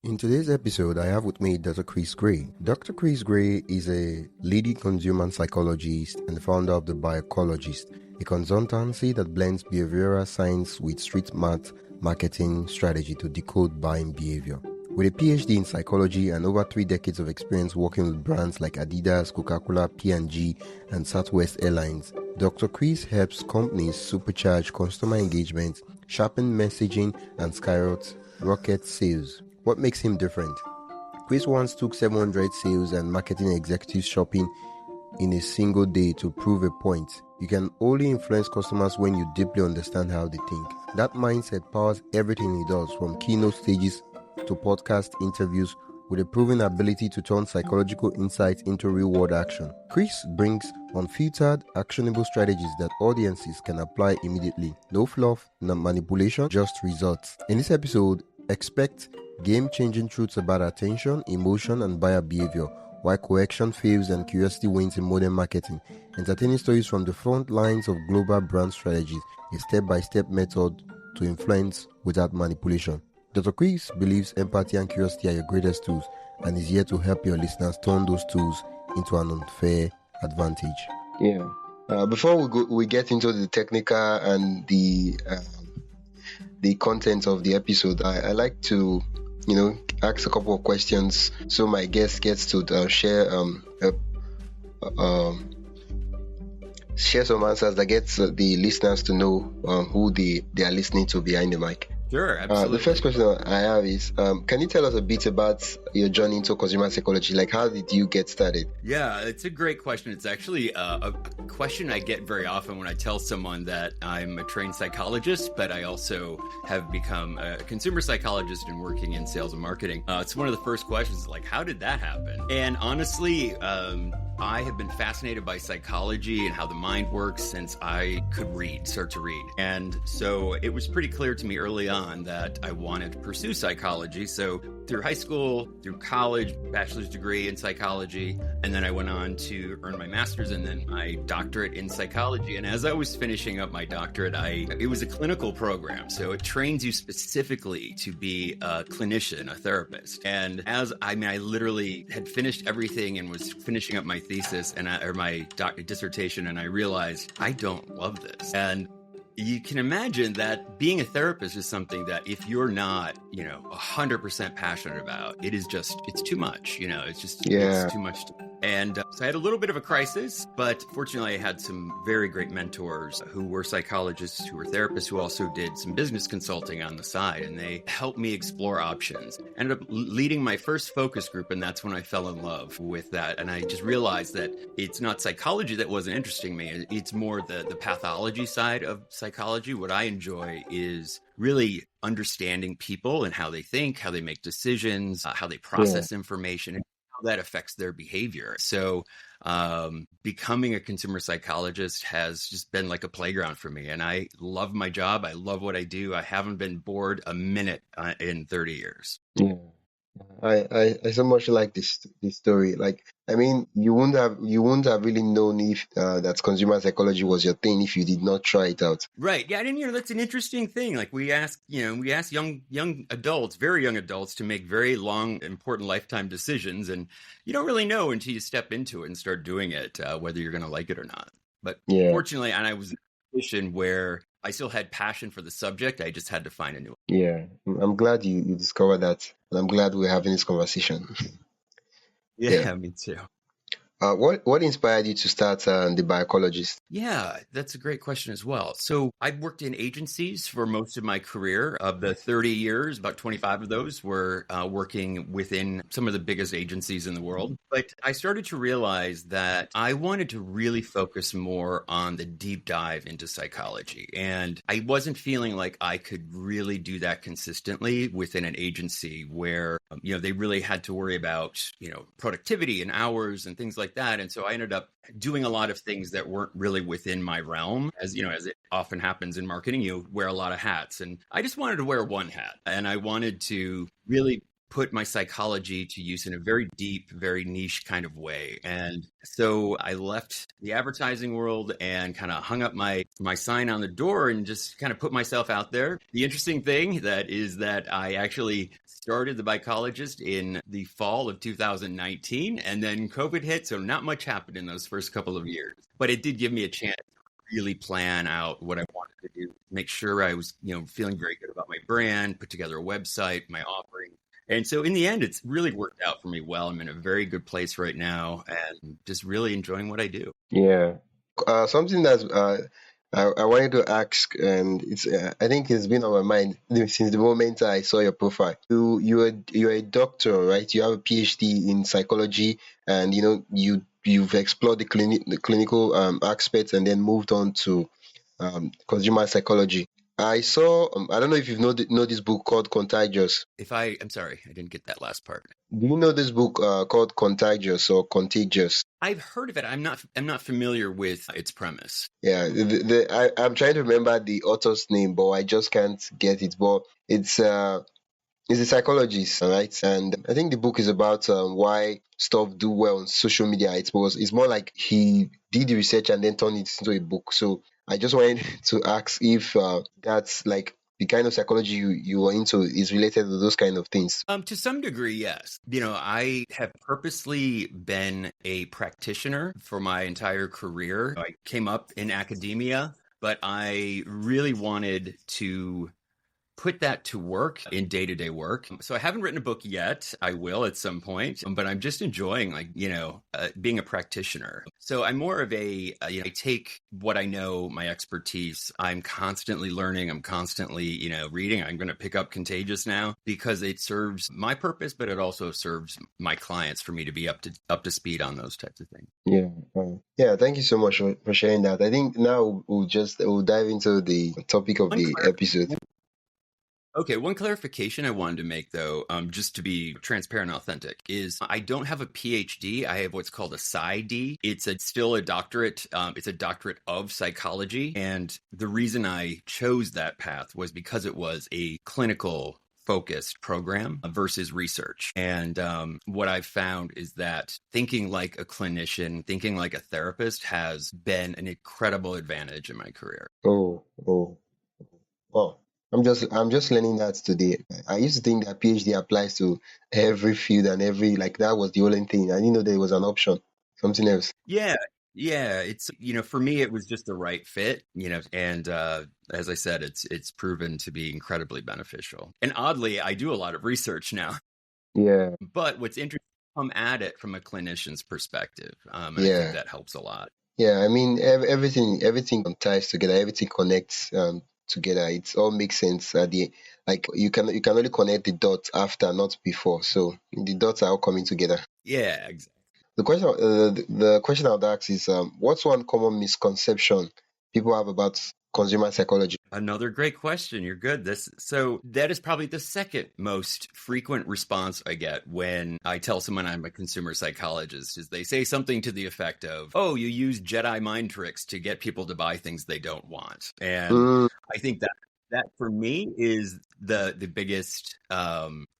In today's episode, I have with me Dr. Chris Gray. Dr. Chris Gray is a leading consumer psychologist and the founder of the Buycologist, a consultancy that blends behavioral science with street math marketing strategy to decode buying behavior. With a PhD in psychology and over 3 decades of experience working with brands like Adidas, Coca-Cola, P&G, and Southwest Airlines, Dr. Chris helps companies supercharge customer engagement, sharpen messaging, and skyrocket sales. What makes him different? Chris once took 700 sales and marketing executives shopping in a single day to prove a point. You can only influence customers when you deeply understand how they think. That mindset powers everything he does, from keynote stages to podcast interviews, with a proven ability to turn psychological insights into real-world action. Chris brings unfiltered, actionable strategies that audiences can apply immediately. No fluff, no manipulation, just results. In this episode, expect game-changing truths about attention, emotion, and buyer behavior, why correction fails and curiosity wins in modern marketing, entertaining stories from the front lines of global brand strategies, a step-by-step method to influence without manipulation. Dr. Chris believes empathy and curiosity are your greatest tools and is here to help your listeners turn those tools into an unfair advantage. Yeah. Before we get into the technical and the content of the episode, I like to ask a couple of questions so my guest gets to share some answers that gets the listeners to know who they are listening to behind the mic. Sure, absolutely. The first question I have is, can you tell us a bit about your journey into consumer psychology? Like, how did you get started? Yeah, it's a great question. It's actually a question I get very often when I tell someone that I'm a trained psychologist, but I also have become a consumer psychologist and working in sales and marketing. It's one of the first questions, like, how did that happen? And honestly, I have been fascinated by psychology and how the mind works since I could start to read. And so it was pretty clear to me early on that I wanted to pursue psychology. So through high school, through college, bachelor's degree in psychology, and then I went on to earn my master's and then my doctorate in psychology. And as I was finishing up my doctorate, it was a clinical program. So it trains you specifically to be a clinician, a therapist. And I literally had finished everything and was finishing up my thesis or my dissertation, and I realized I don't love this. And you can imagine that being a therapist is something that if you're not, 100% passionate about, it's too much, it's too much. And so I had a little bit of a crisis, but fortunately I had some very great mentors who were psychologists, who were therapists, who also did some business consulting on the side, and they helped me explore options. Ended up leading my first focus group, and that's when I fell in love with that. And I just realized that it's not psychology that wasn't interesting me. It's more the pathology side of psychology. What I enjoy is really understanding people and how they think, how they make decisions, how they process information, and how that affects their behavior. So becoming a consumer psychologist has just been like a playground for me. And I love my job. I love what I do. I haven't been bored a minute in 30 years. Yeah. I so much like this story. Like, I mean, you wouldn't have really known if that consumer psychology was your thing if you did not try it out. Right. Yeah. And that's an interesting thing. Like we ask young adults, very young adults, to make very long, important lifetime decisions, and you don't really know until you step into it and start doing it whether you're going to like it or not. But fortunately, and I was in a position where I still had passion for the subject. I just had to find a new one. Yeah, I'm glad you discovered that. And I'm glad we're having this conversation. Yeah, me too. What inspired you to start the Buycologist? Yeah, that's a great question as well. So I've worked in agencies for most of my career. Of the 30 years, about 25 of those were working within some of the biggest agencies in the world. But I started to realize that I wanted to really focus more on the deep dive into psychology. And I wasn't feeling like I could really do that consistently within an agency where, they really had to worry about, productivity and hours and things like that. And so I ended up doing a lot of things that weren't really within my realm. As it often happens in marketing, you wear a lot of hats. And I just wanted to wear one hat. And I wanted to really put my psychology to use in a very deep, very niche kind of way. And so I left the advertising world and kind of hung up my sign on the door and just kind of put myself out there. The interesting thing is that I actually started the Buycologist in the fall of 2019, and then COVID hit, so not much happened in those first couple of years. But it did give me a chance to really plan out what I wanted to do, make sure I was, feeling very good about my brand, put together a website, my offering. And so in the end, it's really worked out for me well. I'm in a very good place right now and just really enjoying what I do. Yeah. Something that I wanted to ask, and it's I think it's been on my mind since the moment I saw your profile. You're a doctor, right? You have a PhD in psychology, and you've explored the clinical aspects, and then moved on to consumer psychology. I saw. I don't know if you've know this book called Contagious. I'm sorry, I didn't get that last part. Do you know this book called Contagious or Contagious? I've heard of it. I'm not familiar with its premise. Yeah, I'm trying to remember the author's name, but I just can't get it. But it's a psychologist, right? And I think the book is about why stuff do well on social media. It's more like he did the research and then turned it into a book. So I just wanted to ask if that's like the kind of psychology you are into is related to those kind of things. To some degree, yes. I have purposely been a practitioner for my entire career. I came up in academia, but I really wanted to put that to work in day-to-day work. So I haven't written a book yet. I will at some point, but I'm just enjoying being a practitioner. So I'm more of I take what I know, my expertise. I'm constantly learning. I'm constantly, reading. I'm going to pick up Contagious now because it serves my purpose, but it also serves my clients for me to be up to speed on those types of things. Yeah. Thank you so much for sharing that. I think now we'll dive into the topic of the episode. Okay, one clarification I wanted to make, though, just to be transparent and authentic, is I don't have a PhD. I have what's called a PsyD. It's still a doctorate. It's a doctorate of psychology. And the reason I chose that path was because it was a clinical focused program versus research. And what I've found is that thinking like a clinician, thinking like a therapist has been an incredible advantage in my career. Oh. I'm just learning that today. I used to think that PhD applies to every field and that was the only thing. I didn't know there was an option, something else. Yeah. It's, for me, it was just the right fit, and as I said, it's proven to be incredibly beneficial. And oddly, I do a lot of research now. Yeah. But what's interesting, come at it from a clinician's perspective. And I think that helps a lot. Yeah. I mean, everything ties together. Everything connects together. It all makes sense at the you can only connect the dots after, not before. So the dots are all coming together. Yeah, exactly. The question I would ask is, what's one common misconception people have about consumer psychology? Another great question. You're good. So that is probably the second most frequent response I get when I tell someone I'm a consumer psychologist, is they say something to the effect of, "Oh, you use Jedi mind tricks to get people to buy things they don't want." And I think that for me is the biggest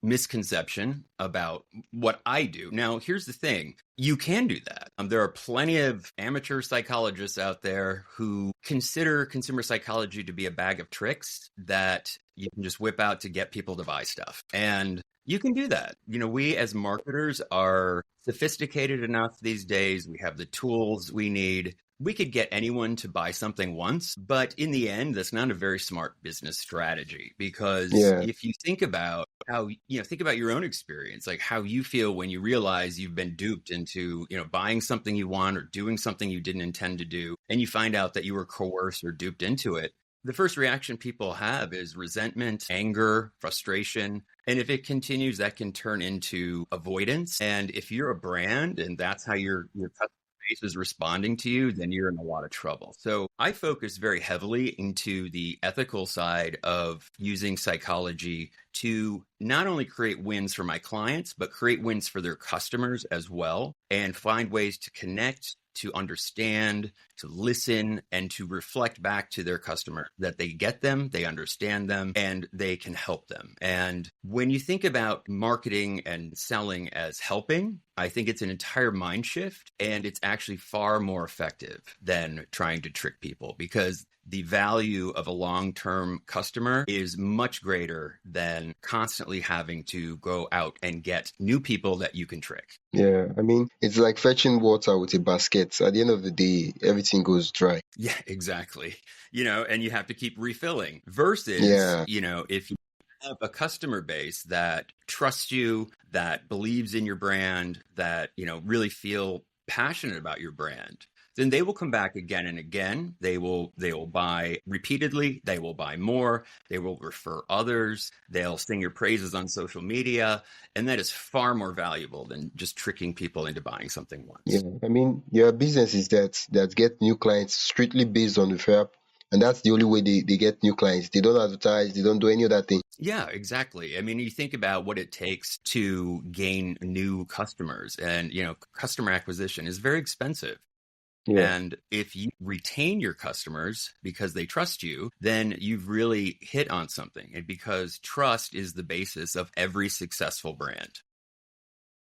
misconception about what I do. Now, here's the thing. You can do that. There are plenty of amateur psychologists out there who consider consumer psychology to be a bag of tricks that you can just whip out to get people to buy stuff. And you can do that. We as marketers are sophisticated enough these days. We have the tools we need. We could get anyone to buy something once, but in the end, that's not a very smart business strategy, because if you think about think about your own experience, like how you feel when you realize you've been duped into, buying something you want or doing something you didn't intend to do, and you find out that you were coerced or duped into it. The first reaction people have is resentment, anger, frustration. And if it continues, that can turn into avoidance. And if you're a brand and that's how your customer base is responding to you, then you're in a lot of trouble. So I focus very heavily into the ethical side of using psychology to not only create wins for my clients, but create wins for their customers as well, and find ways to connect to understand, to listen, and to reflect back to their customer that they get them, they understand them, and they can help them. And when you think about marketing and selling as helping, I think it's an entire mind shift, and it's actually far more effective than trying to trick people, because the value of a long-term customer is much greater than constantly having to go out and get new people that you can trick. Yeah, I mean, it's like fetching water with a basket. At the end of the day, everything goes dry. Yeah, exactly. And you have to keep refilling versus, Yeah. if you have a customer base that trusts you, that believes in your brand, that, really feel passionate about your brand, then they will come back again and again. They will buy repeatedly. They will buy more. They will refer others. They'll sing your praises on social media. And that is far more valuable than just tricking people into buying something once. Yeah, I mean, there are businesses that get new clients strictly based on referral, and that's the only way they get new clients. They don't advertise, they don't do any other thing. Yeah, exactly. I mean, you think about what it takes to gain new customers, and, customer acquisition is very expensive. Yeah, And if you retain your customers because they trust you, then you've really hit on something. And because trust is the basis of every successful brand.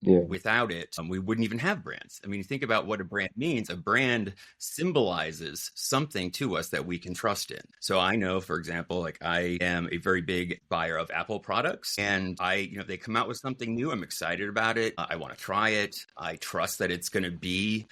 yeah, Without it, we wouldn't even have brands. I mean, think about what a brand means. A brand symbolizes something to us that we can trust in. So I know, for example, like I am a very big buyer of Apple products, and they come out with something new. I'm excited about it. I want to try it. I trust that it's going to be,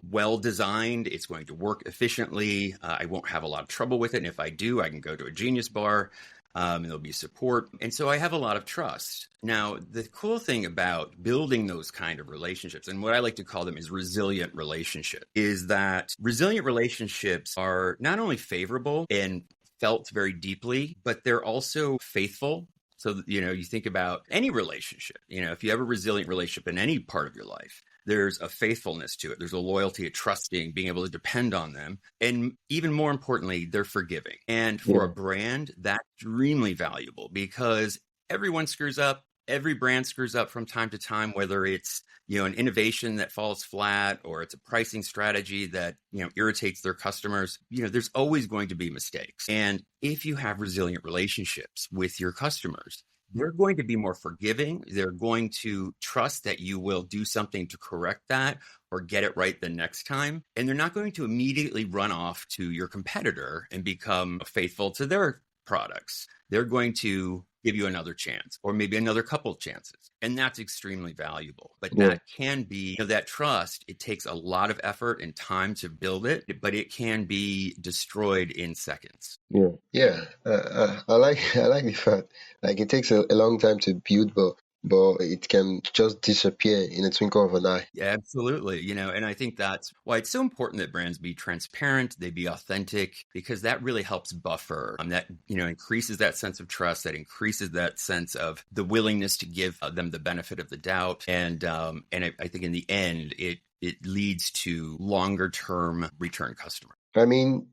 well designed. It's going to work efficiently. I won't have a lot of trouble with it. And if I do, I can go to a Genius Bar. And there'll be support. And so I have a lot of trust. Now, the cool thing about building those kind of relationships, and what I like to call them is resilient relationships, is that resilient relationships are not only favorable and felt very deeply, but they're also faithful. So, you think about any relationship, if you have a resilient relationship in any part of your life, there's a faithfulness to it. There's a loyalty, a trusting, being able to depend on them. And even more importantly, they're forgiving. And for a brand, that's extremely valuable because everyone screws up. Every brand screws up from time to time, whether it's, an innovation that falls flat or it's a pricing strategy that, irritates their customers. There's always going to be mistakes. And if you have resilient relationships with your customers, they're going to be more forgiving. They're going to trust that you will do something to correct that or get it right the next time. And they're not going to immediately run off to your competitor and become faithful to their products. They're going to give you another chance or maybe another couple of chances. And that's extremely valuable. But that can be, that trust, it takes a lot of effort and time to build it, but it can be destroyed in seconds. Yeah. I like the fact like it takes a long time to build, but it can just disappear in a twinkle of an eye. Yeah, absolutely. And I think that's why it's so important that brands be transparent, they be authentic, because that really helps buffer that, increases that sense of trust, that increases that sense of the willingness to give them the benefit of the doubt. And I think in the end, it leads to longer term return customers. I mean,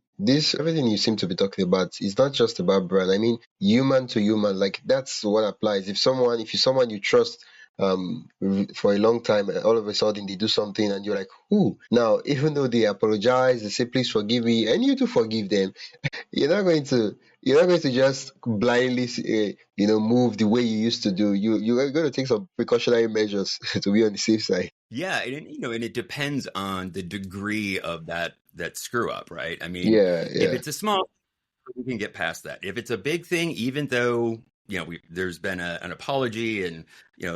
everything you seem to be talking about is not just about brand. I mean, human to human, like that's what applies. If you're someone you trust for a long time, and all of a sudden they do something and you're like, who? Now, even though they apologize, they say, please forgive me, and you to forgive them, you're not going to just blindly move the way you used to do. You're going to take some precautionary measures to be on the safe side. Yeah, and it depends on the degree of that screw up, right? I mean, Yeah. if it's a small, we can get past that. If it's a big thing, even though there's been an apology and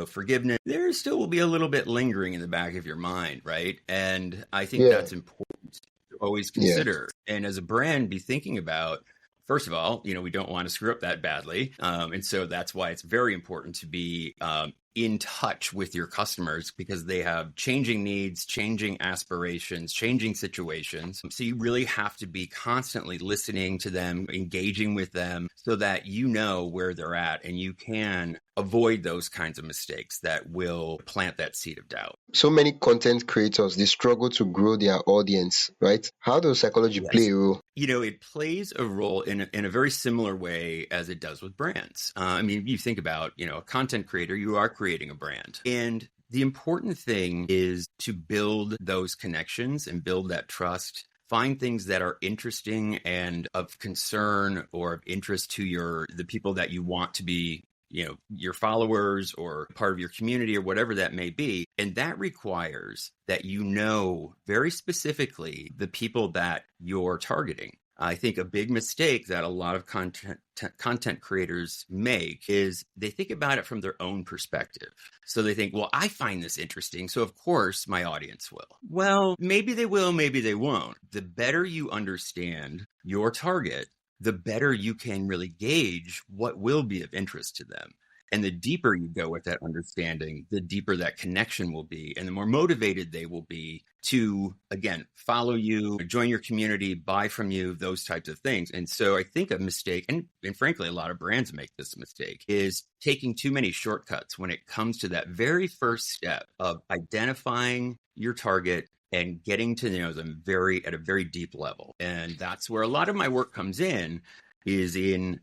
forgiveness, there still will be a little bit lingering in the back of your mind, right? And I think that's important to always consider. And as a brand, be thinking about, first of all, we don't want to screw up that badly, and so that's why it's very important to be in touch with your customers, because they have changing needs, changing aspirations, changing situations. So you really have to be constantly listening to them, engaging with them, so that you know where they're at and you can avoid those kinds of mistakes that will plant that seed of doubt. So many content creators, they struggle to grow their audience, right? How does psychology play a role? It plays a role in a very similar way as it does with brands. I mean, if you think about, a content creator, you are creating a brand. And the important thing is to build those connections and build that trust. Find things that are interesting and of concern or of interest to the people that you want to be, your followers or part of your community or whatever that may be. And that requires that you know very specifically the people that you're targeting. I think a big mistake that a lot of content creators make is they think about it from their own perspective. So they think, well, I find this interesting, so of course my audience will. Well, maybe they will, maybe they won't. The better you understand your target, the better you can really gauge what will be of interest to them. And the deeper you go with that understanding, the deeper that connection will be, and the more motivated they will be to, again, follow you, join your community, buy from you, those types of things. And so I think a mistake, and frankly, a lot of brands make this mistake, is taking too many shortcuts when it comes to that very first step of identifying your target and getting to know them at a very deep level. And that's where a lot of my work comes in, is in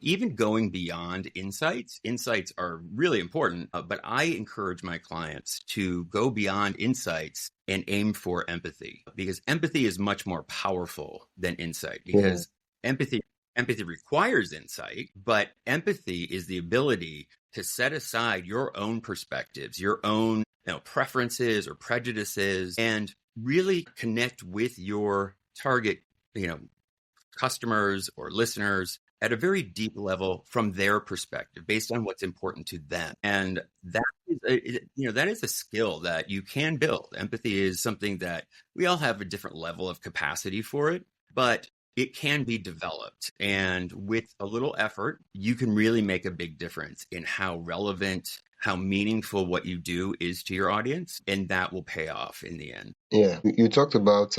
even going beyond insights. Insights are really important, but I encourage my clients to go beyond insights and aim for empathy, because empathy is much more powerful than insight, because empathy requires insight, but empathy is the ability to set aside your own perspectives, your own preferences or prejudices, and really connect with your target, customers or listeners at a very deep level from their perspective, based on what's important to them. And that is a skill that you can build. Empathy is something that we all have a different level of capacity for it, but it can be developed. And with a little effort, you can really make a big difference in how relevant, how meaningful what you do is to your audience, and that will pay off in the end. Yeah, you talked about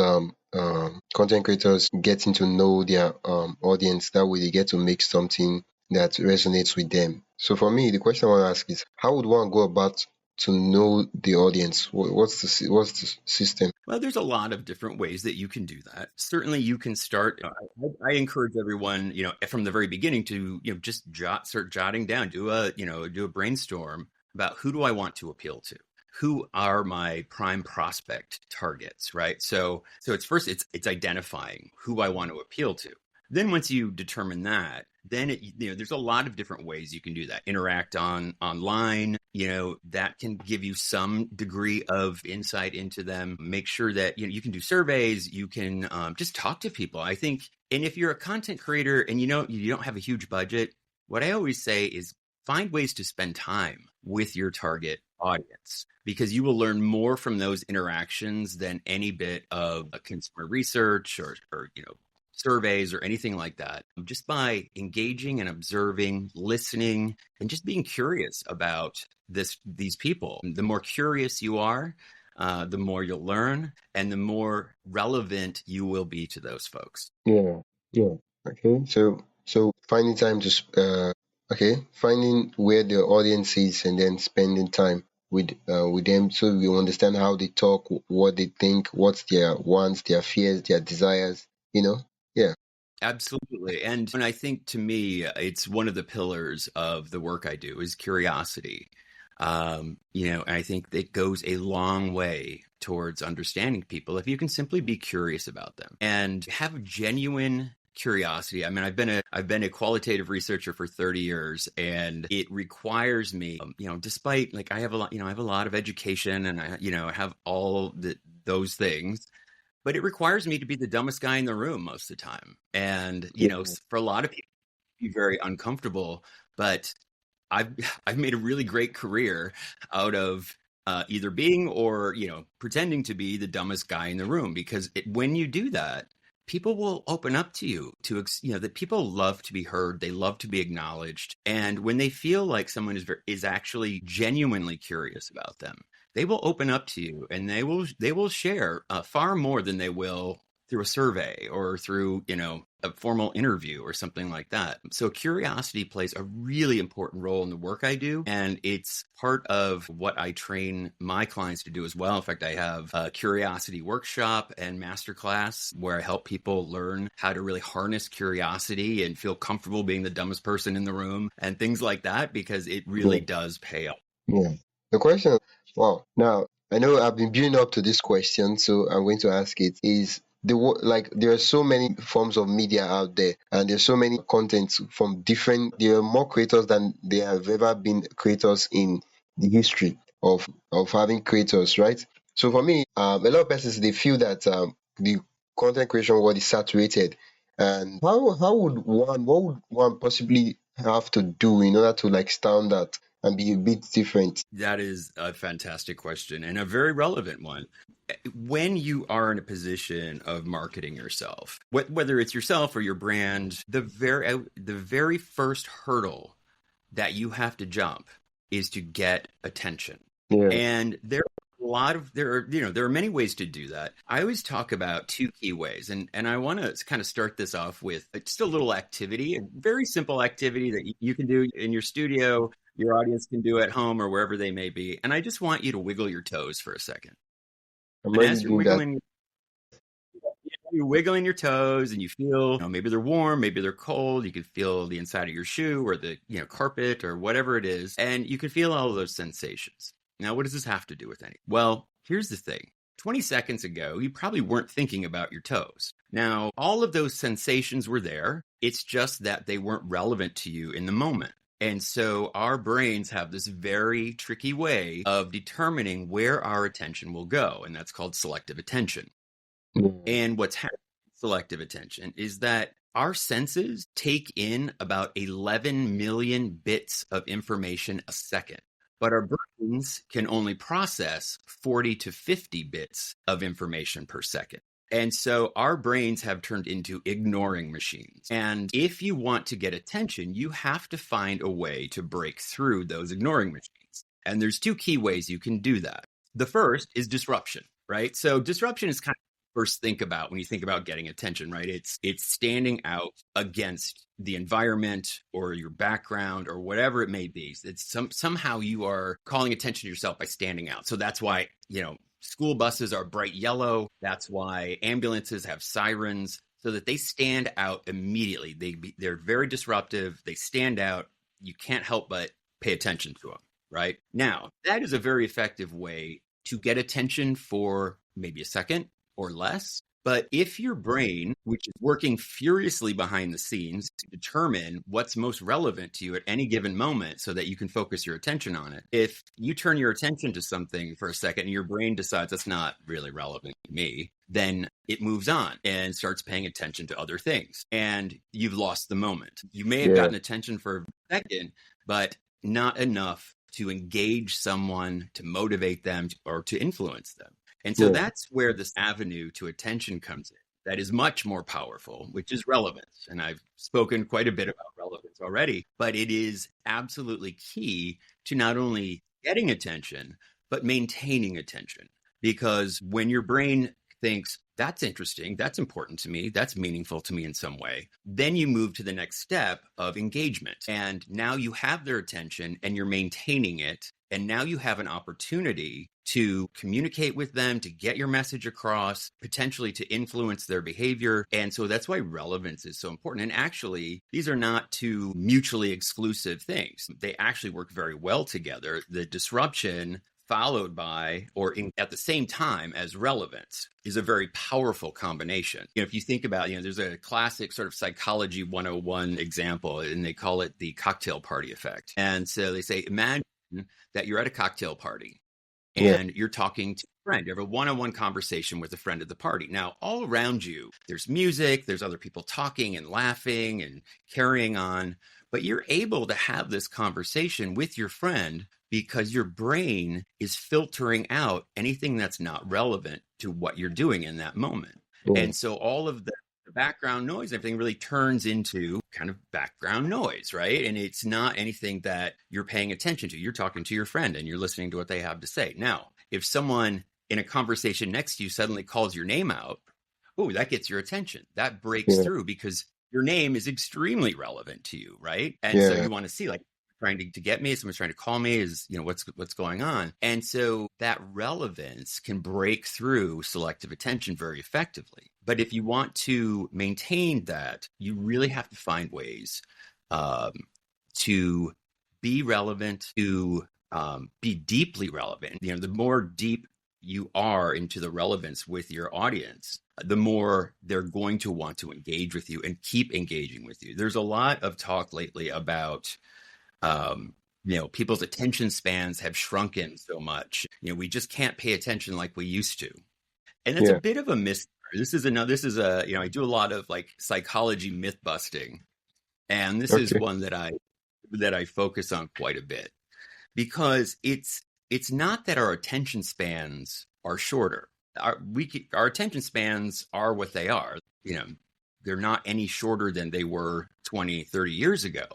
content creators getting to know their audience. That way they get to make something that resonates with them. So for me, the question I want to ask is, how would one go about to know the audience? What's the system? Well, there's a lot of different ways that you can do that. Certainly you can start, I encourage everyone, from the very beginning to, just start jotting down, do a brainstorm about, who do I want to appeal to? Who are my prime prospect targets, right? So it's identifying who I want to appeal to. Then once you determine that, then there's a lot of different ways you can do that. Interact online, that can give you some degree of insight into them. Make sure that you can do surveys, you can just talk to people. I think, and if you're a content creator and you don't have a huge budget, what I always say is find ways to spend time with your target audience, because you will learn more from those interactions than any bit of consumer research or surveys or anything like that. Just by engaging and observing, listening, and just being curious about these people. The more curious you are, the more you'll learn, and the more relevant you will be to those folks. Yeah. Okay. So finding time to finding where the audience is, and then spending time with them, so you understand how they talk, what they think, what's their wants, their fears, their desires. Yeah. Absolutely. And I think, to me, it's one of the pillars of the work I do is curiosity. And I think it goes a long way towards understanding people if you can simply be curious about them and have genuine curiosity. I mean, I've been a qualitative researcher for 30 years, and it requires me, despite I have a lot of education, and I have all those things, but it requires me to be the dumbest guy in the room most of the time. And, for a lot of people, it'd be very uncomfortable, but I've made a really great career out of either being or, pretending to be the dumbest guy in the room, because when you do that, people will open up to you that people love to be heard. They love to be acknowledged. And when they feel like someone is actually genuinely curious about them, they will open up to you, and they will share far more than they will through a survey or through, a formal interview or something like that. So curiosity plays a really important role in the work I do. And it's part of what I train my clients to do as well. In fact, I have a curiosity workshop and masterclass where I help people learn how to really harness curiosity and feel comfortable being the dumbest person in the room and things like that, because it really does pay off. Yeah. The question, wow. Now, I know I've been building up to this question, so I'm going to ask it. Is like there are so many forms of media out there, and there's so many contents from different. There are more creators than there have ever been creators in the history of having creators, right? So for me, a lot of persons they feel that the content creation world is saturated. And how would one what would one possibly have to do in order to like stand out and be a bit different? That is a fantastic question and a very relevant one. When you are in a position of marketing yourself, whether it's yourself or your brand, the very first hurdle that you have to jump is to get attention. Yeah. And there are many ways to do that. I always talk about two key ways, and I want to kind of start this off with just a little activity, a very simple activity that you can do in your studio, your audience can do at home or wherever they may be. And I just want you to wiggle your toes for a second. I'm And already as doing that. you're wiggling your toes and you feel, maybe they're warm, maybe they're cold. You can feel the inside of your shoe or the, carpet or whatever it is. And you can feel all of those sensations. Now, what does this have to do with anything? Well, here's the thing. 20 seconds ago, you probably weren't thinking about your toes. Now, all of those sensations were there. It's just that they weren't relevant to you in the moment. And so our brains have this very tricky way of determining where our attention will go. And that's called selective attention. And what's happening with selective attention is that our senses take in about 11 million bits of information a second, but our brains can only process 40 to 50 bits of information per second. And so our brains have turned into ignoring machines. And if you want to get attention, you have to find a way to break through those ignoring machines. And there's two key ways you can do that. The first is disruption, right? So disruption is kind of first think about when you think about getting attention, right? It's standing out against the environment or your background or whatever it may be. It's somehow you are calling attention to yourself by standing out. So that's why, school buses are bright yellow. That's why ambulances have sirens, so that they stand out immediately. They're very disruptive. They stand out. You can't help but pay attention to them, right? Now, that is a very effective way to get attention for maybe a second or less. But if your brain, which is working furiously behind the scenes to determine what's most relevant to you at any given moment so that you can focus your attention on it, if you turn your attention to something for a second and your brain decides that's not really relevant to me, then it moves on and starts paying attention to other things. And you've lost the moment. You may have gotten attention for a second, but not enough to engage someone, to motivate them, or to influence them. And so that's where this avenue to attention comes in. That is much more powerful, which is relevance. And I've spoken quite a bit about relevance already, but it is absolutely key to not only getting attention, but maintaining attention. Because when your brain thinks, that's interesting, that's important to me, that's meaningful to me in some way, then you move to the next step of engagement. And now you have their attention and you're maintaining it. And now you have an opportunity to communicate with them, to get your message across, potentially to influence their behavior. And so that's why relevance is so important. And actually, these are not two mutually exclusive things. They actually work very well together. The disruption followed by at the same time as relevance is a very powerful combination. If you think about, there's a classic sort of psychology 101 example, and they call it the cocktail party effect. And so they say, imagine that you're at a cocktail party and you're talking to a friend. You have a one-on-one conversation with a friend at the party. Now, all around you, there's music, there's other people talking and laughing and carrying on, but you're able to have this conversation with your friend because your brain is filtering out anything that's not relevant to what you're doing in that moment. And so all of the background noise, everything really turns into kind of background noise, right? And it's not anything that you're paying attention to. You're talking to your friend and you're listening to what they have to say. Now, if someone in a conversation next to you suddenly calls your name out, that gets your attention. That breaks through because your name is extremely relevant to you, right? And so you want to see, like, trying to get me, someone's trying to call me, is, what's going on. And so that relevance can break through selective attention very effectively. But if you want to maintain that, you really have to find ways to be relevant, to be deeply relevant. The more deep you are into the relevance with your audience, the more they're going to want to engage with you and keep engaging with you. There's a lot of talk lately about, people's attention spans have shrunken so much. We just can't pay attention like we used to. And that's a bit of a myth. This is I do a lot of like psychology myth busting. And this is one that I focus on quite a bit, because it's not that our attention spans are shorter. Our attention spans are what they are. They're not any shorter than they were 20, 30 years ago.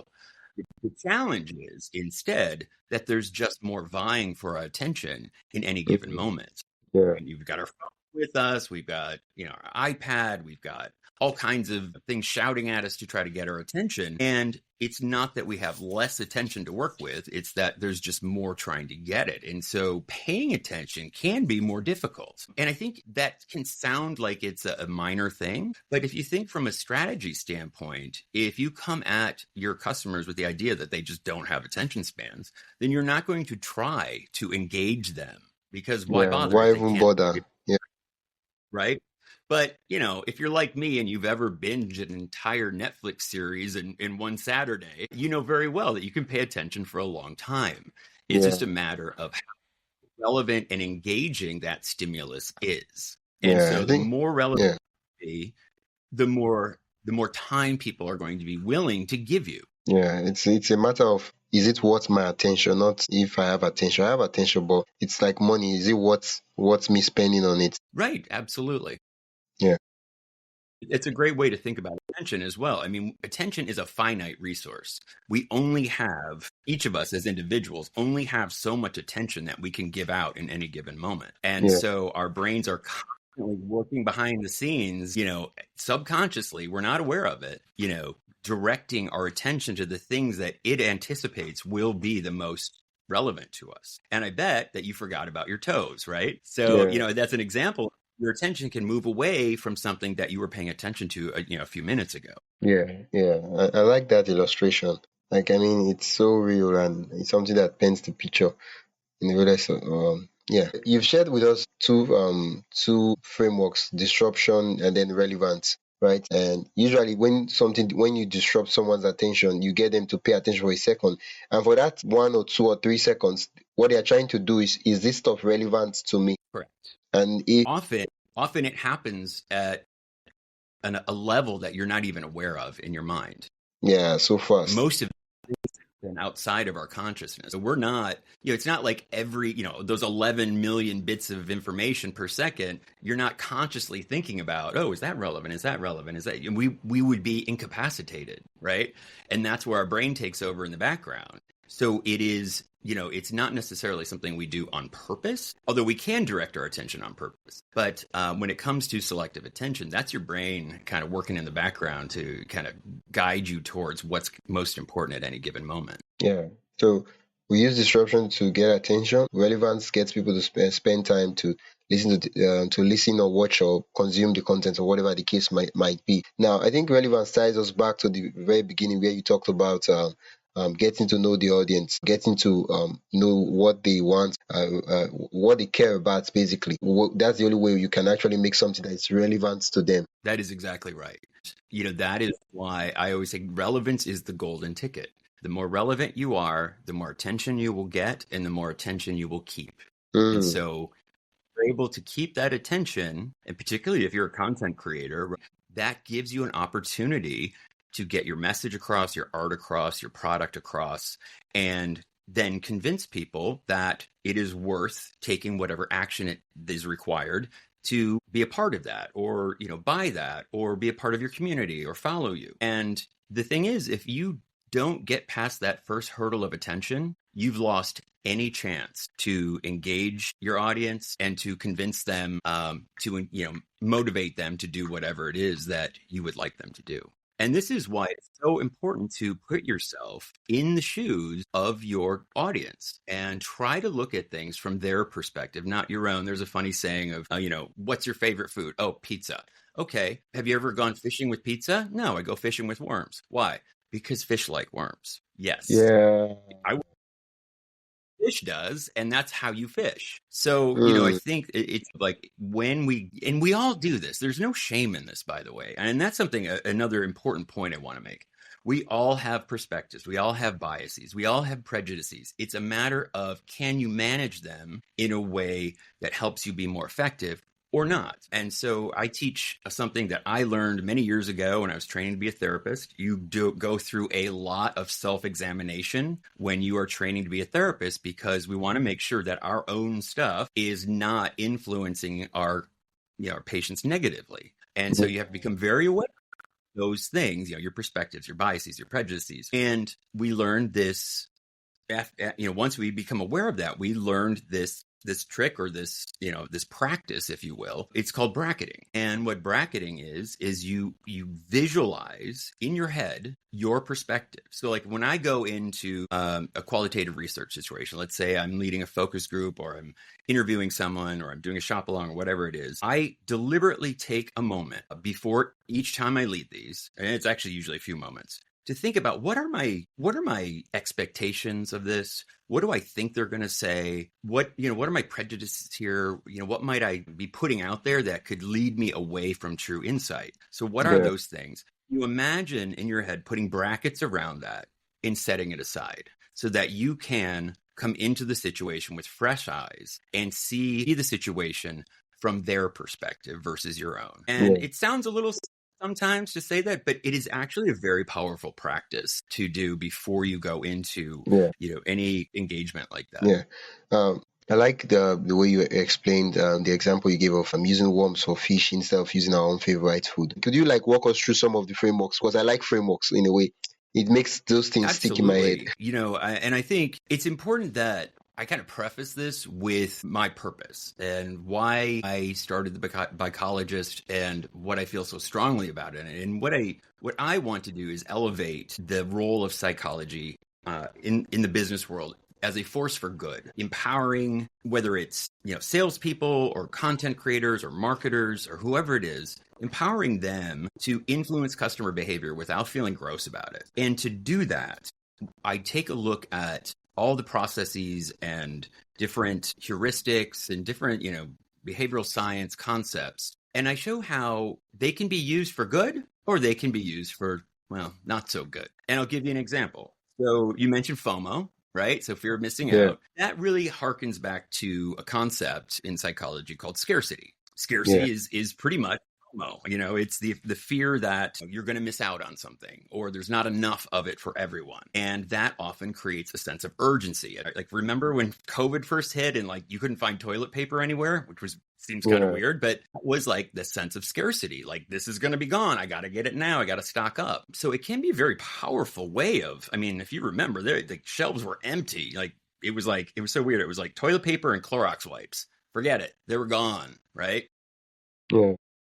The challenge is instead that there's just more vying for our attention in any given moment. Yeah. And you've got our phone with us, we've got, our iPad, we've got all kinds of things shouting at us to try to get our attention. And it's not that we have less attention to work with, it's that there's just more trying to get it. And so paying attention can be more difficult. And I think that can sound like it's a minor thing, but if you think from a strategy standpoint, if you come at your customers with the idea that they just don't have attention spans, then you're not going to try to engage them, because why bother? Why even bother? Yeah. Right? But, if you're like me and you've ever binged an entire Netflix series in one Saturday, you know very well that you can pay attention for a long time. It's just a matter of how relevant and engaging that stimulus is. And so the more relevant it be, the more time people are going to be willing to give you. Yeah, it's a matter of, is it worth my attention? Not if I have attention. I have attention, but it's like money. Is it worth me spending on it? Right, absolutely. Yeah. It's a great way to think about attention as well. I mean, attention is a finite resource. We only have, each of us as individuals, only have so much attention that we can give out in any given moment. And so our brains are constantly working behind the scenes, subconsciously, we're not aware of it, directing our attention to the things that it anticipates will be the most relevant to us. And I bet that you forgot about your toes, right? So, that's an example. Your attention can move away from something that you were paying attention to, a few minutes ago. Yeah. I like that illustration. Like, I mean, it's so real, and it's something that paints the picture in a way. You've shared with us two frameworks: disruption and then relevance, right? And usually when you disrupt someone's attention, you get them to pay attention for a second, and for that 1 or 2 or 3 seconds, what they are trying to do is this stuff relevant to me? Correct. And often it happens at a level that you're not even aware of in your mind. Yeah, so fast. Most of it is outside of our consciousness. So we're not, it's not like every, those 11 million bits of information per second, you're not consciously thinking about, oh, is that relevant? Is that relevant? Is that, we would be incapacitated, right? And that's where our brain takes over in the background. So it is, it's not necessarily something we do on purpose, although we can direct our attention on purpose. But when it comes to selective attention, that's your brain kind of working in the background to kind of guide you towards what's most important at any given moment. Yeah. So we use disruption to get attention. Relevance gets people to spend time to listen or watch or consume the content or whatever the case might be. Now, I think relevance ties us back to the very beginning where you talked about getting to know the audience, getting to know what they want, what they care about, basically. That's the only way you can actually make something that is relevant to them. That is exactly right. That is why I always say relevance is the golden ticket. The more relevant you are, the more attention you will get and the more attention you will keep. And so you're able to keep that attention, and particularly if you're a content creator, that gives you an opportunity to get your message across, your art across, your product across, and then convince people that it is worth taking whatever action it is required to be a part of that, or, buy that, or be a part of your community, or follow you. And the thing is, if you don't get past that first hurdle of attention, you've lost any chance to engage your audience and to convince them, to motivate them to do whatever it is that you would like them to do. And this is why it's so important to put yourself in the shoes of your audience and try to look at things from their perspective, not your own. There's a funny saying of, what's your favorite food? Oh, pizza. Okay. Have you ever gone fishing with pizza? No, I go fishing with worms. Why? Because fish like worms. Yes. Yeah. fish does, and that's how you fish. So, I think it's like when we all do this, there's no shame in this, by the way. And that's something, another important point I want to make. We all have perspectives. We all have biases. We all have prejudices. It's a matter of, can you manage them in a way that helps you be more effective or not? And so I teach something that I learned many years ago when I was training to be a therapist. You go through a lot of self-examination when you are training to be a therapist, because we want to make sure that our own stuff is not influencing our patients negatively. And so you have to become very aware of those things, your perspectives, your biases, your prejudices. And we learned this, once we become aware of that, we learned this trick, or this practice, if you will. It's called bracketing. And what bracketing is you visualize in your head your perspective. So like when I go into a qualitative research situation, let's say I'm leading a focus group, or I'm interviewing someone, or I'm doing a shop along, or whatever it is, I deliberately take a moment before each time I lead these, and it's actually usually a few moments, to think about what are my expectations of this? What do I think they're going to say? What are my prejudices here? What might I be putting out there that could lead me away from true insight? So what are those things? You imagine in your head putting brackets around that and setting it aside so that you can come into the situation with fresh eyes and see the situation from their perspective versus your own. And it sounds a little sometimes to say that, but it is actually a very powerful practice to do before you go into any engagement like that. I like the way you explained the example you gave of using worms for fish instead of using our own favorite food. Could you walk us through some of the frameworks? Because I like frameworks in a way. It makes those things stick in my head. And I think it's important that I kind of preface this with my purpose and why I started the Buycologist and what I feel so strongly about it. And what I want to do is elevate the role of psychology in the business world as a force for good, empowering, whether it's salespeople or content creators or marketers or whoever it is, empowering them to influence customer behavior without feeling gross about it. And to do that, I take a look at all the processes and different heuristics and different, behavioral science concepts. And I show how they can be used for good or they can be used for, not so good. And I'll give you an example. So you mentioned FOMO, right? So fear of missing out. That really harkens back to a concept in psychology called scarcity. Scarcity is pretty much FOMO. It's the fear that you're going to miss out on something, or there's not enough of it for everyone. And that often creates a sense of urgency. Like, remember when COVID first hit and you couldn't find toilet paper anywhere, which seems kind of weird, but it was like the sense of scarcity. Like, this is going to be gone. I got to get it now. I got to stock up. So it can be a very powerful way of, if you remember, the shelves were empty. It was so weird. It was like toilet paper and Clorox wipes. Forget it. They were gone. Right. Yeah.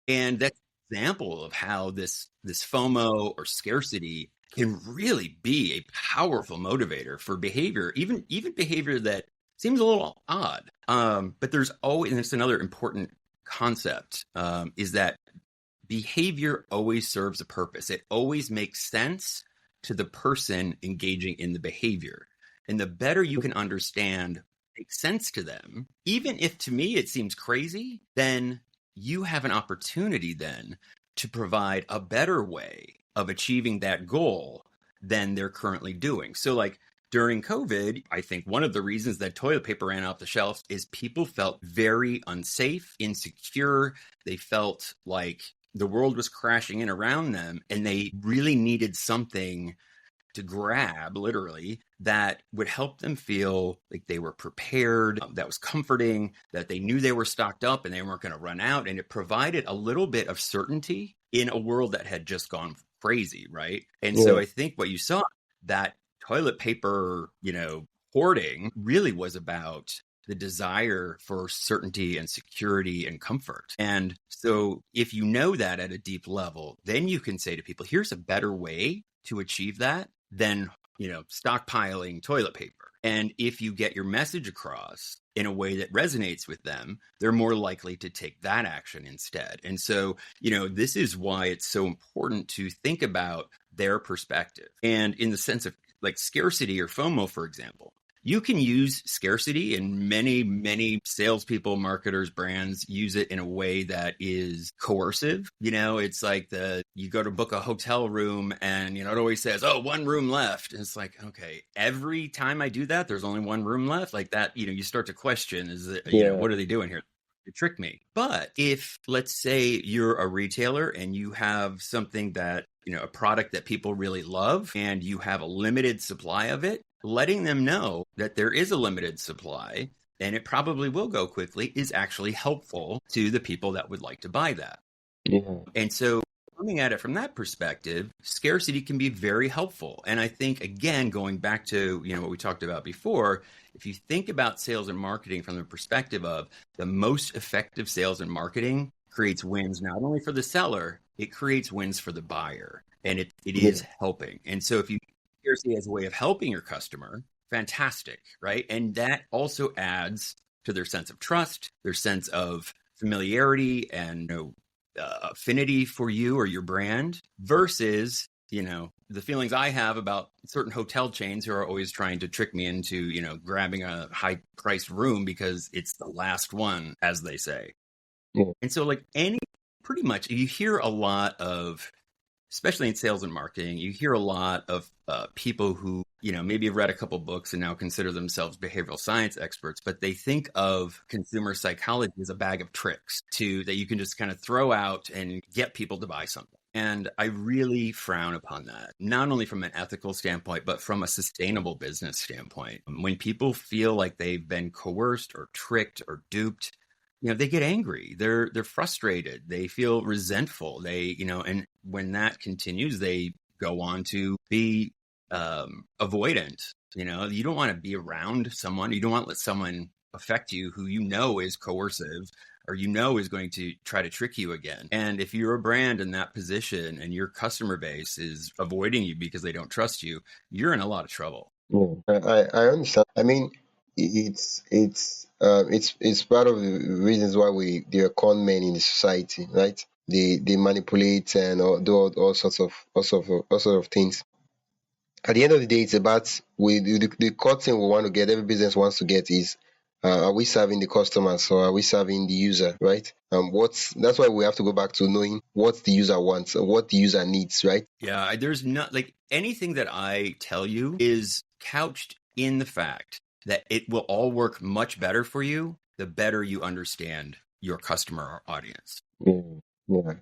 And that's an example of how this FOMO or scarcity can really be a powerful motivator for behavior, even behavior that seems a little odd. But there's always, and it's another important concept, is that behavior always serves a purpose. It always makes sense to the person engaging in the behavior. And the better you can understand, makes sense to them, even if to me it seems crazy, then you have an opportunity then to provide a better way of achieving that goal than they're currently doing. So during COVID, I think one of the reasons that toilet paper ran off the shelves is people felt very unsafe, insecure. They felt like the world was crashing in around them, and they really needed something to grab, literally, that would help them feel like they were prepared, that was comforting, that they knew they were stocked up and they weren't going to run out. And it provided a little bit of certainty in a world that had just gone crazy, right? And so I think what you saw, that toilet paper, hoarding really was about the desire for certainty and security and comfort. And so if you know that at a deep level, then you can say to people, here's a better way to achieve that than, stockpiling toilet paper. And if you get your message across in a way that resonates with them, they're more likely to take that action instead. And so, this is why it's so important to think about their perspective. And in the sense of scarcity or FOMO, for example, You can use scarcity, and many salespeople, marketers, brands use it in a way that is coercive. It's like you go to book a hotel room and, it always says, oh, one room left. And it's like, okay, every time I do that, there's only one room left like that. You start to question, what are they doing here? To trick me. But if, let's say, you're a retailer and you have something that, a product that people really love and you have a limited supply of it, letting them know that there is a limited supply and it probably will go quickly is actually helpful to the people that would like to buy that. Yeah. And so coming at it from that perspective, scarcity can be very helpful. And I think, again, going back to, what we talked about before, if you think about sales and marketing from the perspective of the most effective sales and marketing creates wins, not only for the seller, it creates wins for the buyer. And it is helping. And so if you scarcity as a way of helping your customer, fantastic, right? And that also adds to their sense of trust, their sense of familiarity and affinity for you or your brand versus, the feelings I have about certain hotel chains who are always trying to trick me into, grabbing a high priced room because it's the last one, as they say. Yeah. And so pretty much you hear a lot of, especially in sales and marketing, you hear a lot of people who, maybe have read a couple books and now consider themselves behavioral science experts, but they think of consumer psychology as a bag of tricks that you can just kind of throw out and get people to buy something. And I really frown upon that, not only from an ethical standpoint, but from a sustainable business standpoint. When people feel like they've been coerced or tricked or duped, they get angry. They're frustrated. They feel resentful. And when that continues, they go on to be avoidant. You don't want to be around someone. You don't want to let someone affect you who is coercive or is going to try to trick you again. And if you're a brand in that position and your customer base is avoiding you because they don't trust you, you're in a lot of trouble. Yeah, I understand. I mean, it's part of the reasons why there are con men in the society, right? They manipulate and do all sorts of things. At the end of the day, it's about the core thing we want to get. Every business wants to get is, are we serving the customers or are we serving the user, right? That's why we have to go back to knowing what the user wants and what the user needs, right? Yeah, there's not anything that I tell you is couched in the fact that it will all work much better for you the better you understand your customer or audience. Yeah,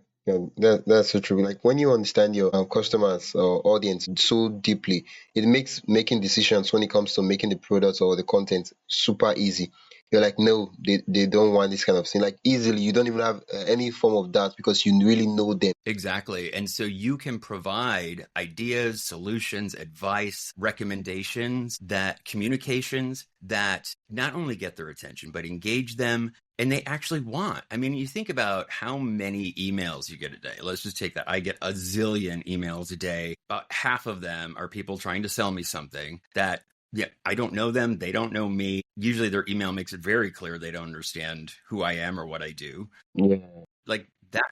that's so true. Like when you understand your customers or audience so deeply, it makes making decisions when it comes to making the products or the content super easy. You're like, no, they don't want this kind of thing. Like easily, you don't even have any form of doubt because you really know them. Exactly. And so you can provide ideas, solutions, advice, recommendations, communications that not only get their attention, but engage them and they actually want. I mean, you think about how many emails you get a day. Let's just take that. I get a zillion emails a day. About half of them are people trying to sell me something that, I don't know them. They don't know me. Usually their email makes it very clear they don't understand who I am or what I do. Yeah. Like that's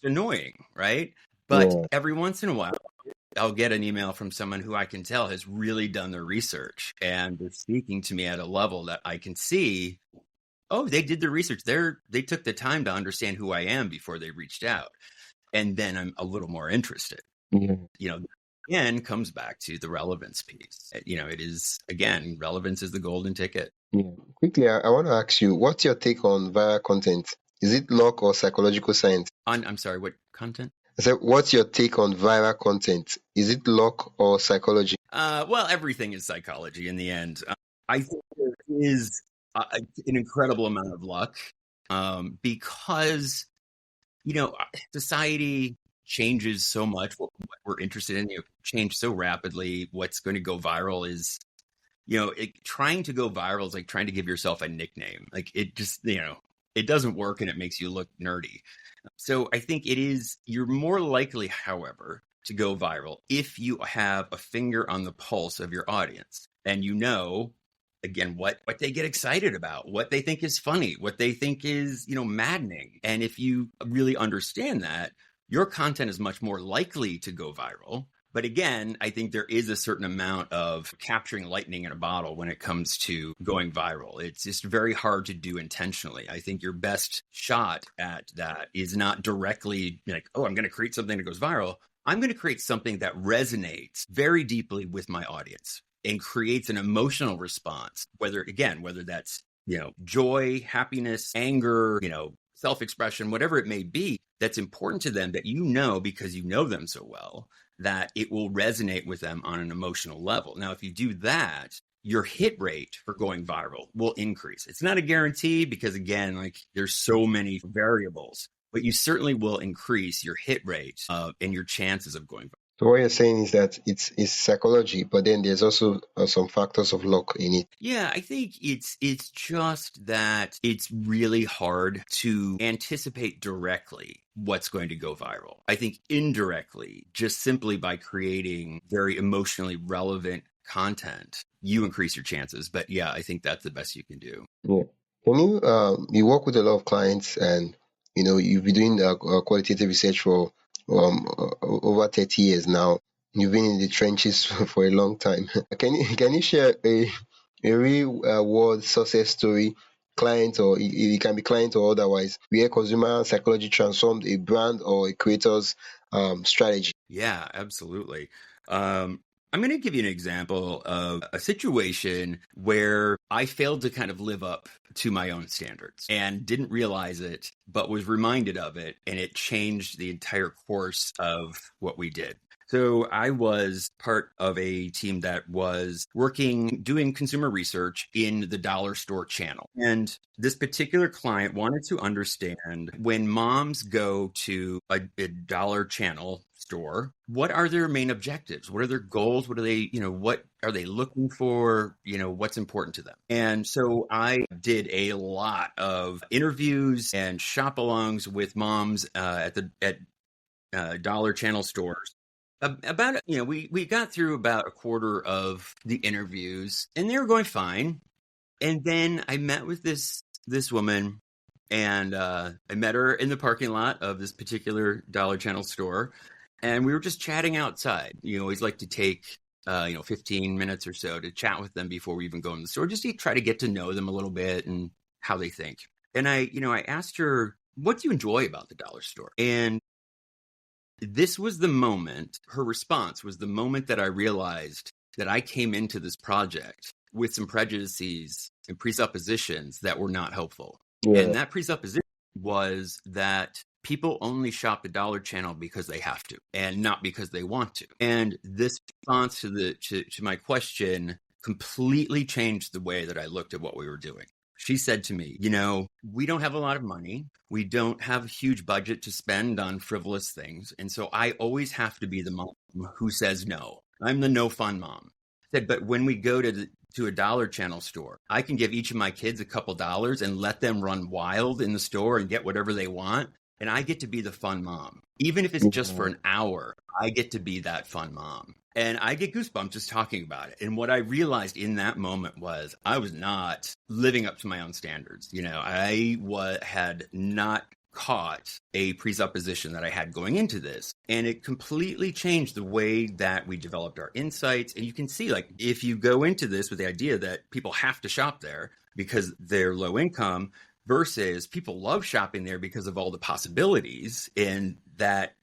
annoying, right? But every once in a while, I'll get an email from someone who I can tell has really done their research and they're speaking to me at a level that I can see, oh, they did the research. They took the time to understand who I am before they reached out. And then I'm a little more interested. Again, comes back to the relevance piece. It is, again, relevance is the golden ticket. Yeah. Quickly, I want to ask you, what's your take on viral content? Is it luck or psychological science? I'm sorry, what content? I said, what's your take on viral content? Is it luck or psychology? Well, everything is psychology in the end. I think there is an incredible amount of luck because, society changes so much. What we're interested in, change so rapidly. What's going to go viral is, trying to go viral is like trying to give yourself a nickname. Like it just, it doesn't work and it makes you look nerdy. So I think you're more likely, however, to go viral if you have a finger on the pulse of your audience and again, what they get excited about, what they think is funny, what they think is, maddening. And if you really understand that, your content is much more likely to go viral But again, I think there is a certain amount of capturing lightning in a bottle when it comes to going viral. It's just very hard to do intentionally. I think your best shot at that is not directly like, oh, I'm going to create something that goes viral. I'm going to create something that resonates very deeply with my audience and creates an emotional response, whether that's, joy, happiness, anger, self-expression, whatever it may be, that's important to them, that because you know them so well, that it will resonate with them on an emotional level. Now, if you do that, your hit rate for going viral will increase. It's not a guarantee because, again, like there's so many variables, but you certainly will increase your hit rate and your chances of going viral. So what you're saying is that it's psychology, but then there's also some factors of luck in it. Yeah, I think it's just that it's really hard to anticipate directly what's going to go viral. I think indirectly, just simply by creating very emotionally relevant content, you increase your chances. But yeah, I think that's the best you can do. Yeah. Can you work with a lot of clients, and you've been doing qualitative research for over 30 years now. You've been in the trenches for a long time. Can you share a real world success story, client, or it can be client or otherwise, where consumer psychology transformed a brand or a creator's strategy? Yeah, absolutely. I'm going to give you an example of a situation where I failed to kind of live up to my own standards and didn't realize it, but was reminded of it. And it changed the entire course of what we did. So I was part of a team that was doing consumer research in the dollar store channel. And this particular client wanted to understand, when moms go to a dollar channel store, what are their main objectives? What are their goals? What are they, what are they looking for? What's important to them? And so I did a lot of interviews and shop-alongs with moms at dollar channel stores. About we got through about a quarter of the interviews, and they were going fine. And then I met with this woman, and I met her in the parking lot of this particular dollar channel store, and we were just chatting outside. You always like to take 15 minutes or so to chat with them before we even go in the store, just to try to get to know them a little bit and how they think. And I asked her, what do you enjoy about the dollar store? And this was the moment, her response was the moment that I realized that I came into this project with some prejudices and presuppositions that were not helpful. Yeah. And that presupposition was that people only shop the dollar channel because they have to and not because they want to. And this response to my question completely changed the way that I looked at what we were doing. She said to me, we don't have a lot of money. We don't have a huge budget to spend on frivolous things. And so I always have to be the mom who says no. I'm the no fun mom. I said, but when we go to a dollar channel store, I can give each of my kids a couple dollars and let them run wild in the store and get whatever they want. And I get to be the fun mom. Even if it's just for an hour, I get to be that fun mom. And I get goosebumps just talking about it. And what I realized in that moment was I was not living up to my own standards. I had not caught a presupposition that I had going into this. And it completely changed the way that we developed our insights. And you can see, like, if you go into this with the idea that people have to shop there because they're low income versus people love shopping there because of all the possibilities, and that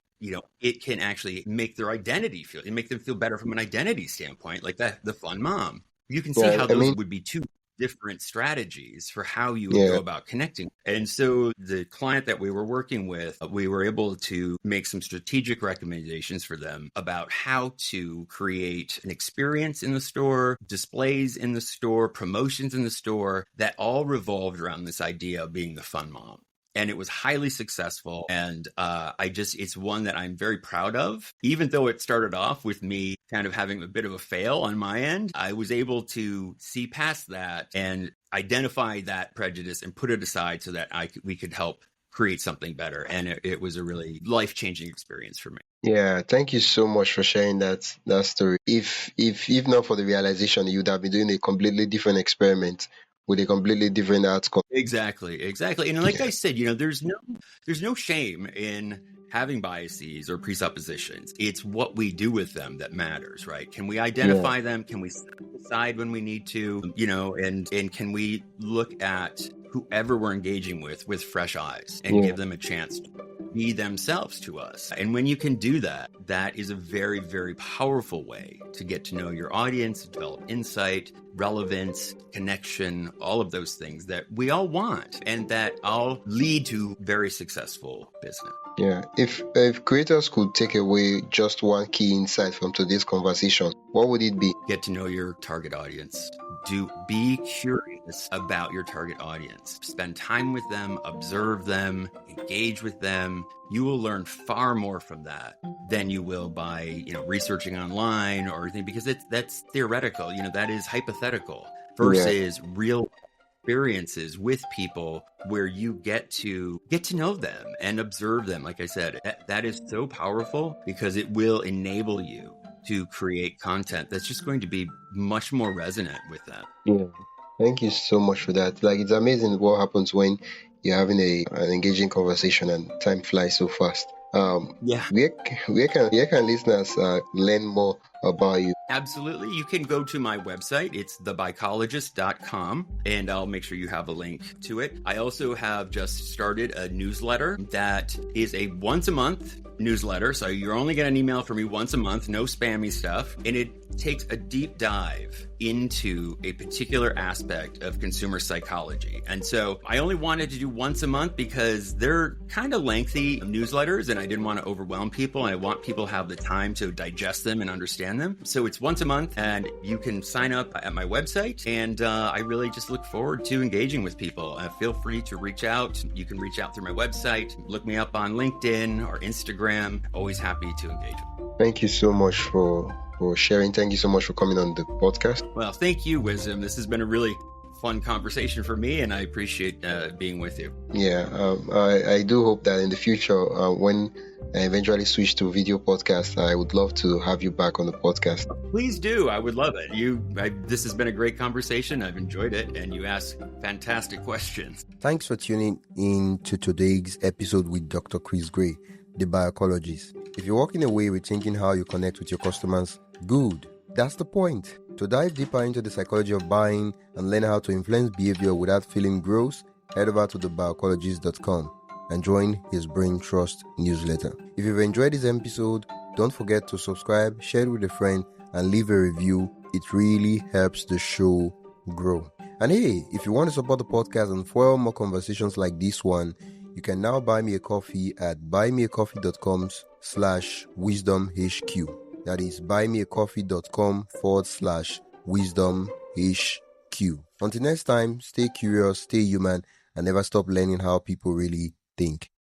it can actually make their identity make them feel better from an identity standpoint, like that, the fun mom. You can see how those would be two different strategies for how you would go about connecting. And so the client that we were working with, we were able to make some strategic recommendations for them about how to create an experience in the store, displays in the store, promotions in the store that all revolved around this idea of being the fun mom. And it was highly successful. And it's one that I'm very proud of. Even though it started off with me kind of having a bit of a fail on my end, I was able to see past that and identify that prejudice and put it aside so that we could help create something better. And it was a really life-changing experience for me. Yeah, thank you so much for sharing that story. If not for the realization, you would have been doing a completely different experiment with a completely different outcome. Exactly. And like I said, there's no shame in having biases or presuppositions. It's what we do with them that matters, right? Can we identify them? Can we set them aside when we need to, and can we look at whoever we're engaging with fresh eyes and give them a chance to be themselves to us? And when you can do that, that is a very, very powerful way to get to know your audience, develop insight, relevance, connection, all of those things that we all want and that all lead to very successful business. Yeah. If creators could take away just one key insight from today's conversation, what would it be? Get to know your target audience. Be curious about your target audience. Spend time with them, observe them, engage with them. You will learn far more from that than you will by, researching online or anything, because that's theoretical. That is hypothetical versus real experiences with people where you get to know them and observe them. Like I said, that is so powerful because it will enable you to create content that's just going to be much more resonant with them. Yeah. Thank you so much for that. Like, it's amazing what happens when you're having an engaging conversation and time flies so fast. Where can listeners learn more about you? Absolutely. You can go to my website. It's thebuycologist.com, and I'll make sure you have a link to it. I also have just started a newsletter that is a once a month newsletter. So you're only getting an email from me once a month, no spammy stuff. And it takes a deep dive into a particular aspect of consumer psychology. And so I only wanted to do once a month because they're kind of lengthy newsletters and I didn't want to overwhelm people. And I want people to have the time to digest them and understand them. So it's once a month and you can sign up at my website. And I really just look forward to engaging with people. Feel free to reach out. You can reach out through my website, look me up on LinkedIn or Instagram. Always happy to engage. Thank you so much for sharing. Thank you so much for coming on the podcast. Well, thank you, Wisdom. This has been a really fun conversation for me, and I appreciate being with you. Yeah, I do hope that in the future, when I eventually switch to video podcast, I would love to have you back on the podcast. Please do. I would love it. This has been a great conversation. I've enjoyed it, and you ask fantastic questions. Thanks for tuning in to today's episode with Dr. Chris Gray, the Buycologist. If you're walking away with thinking how you connect with your customers, good. That's the point. To dive deeper into the psychology of buying and learn how to influence behavior without feeling gross, head over to thebuycologist.com and join his Brain Trust newsletter. If you've enjoyed this episode, don't forget to subscribe, share it with a friend, and leave a review. It really helps the show grow. And hey, if you want to support the podcast and follow more conversations like this one, you can now buy me a coffee at buymeacoffee.com/wisdomhq. That is buymeacoffee.com/wisdomhq. Until next time, stay curious, stay human, and never stop learning how people really think.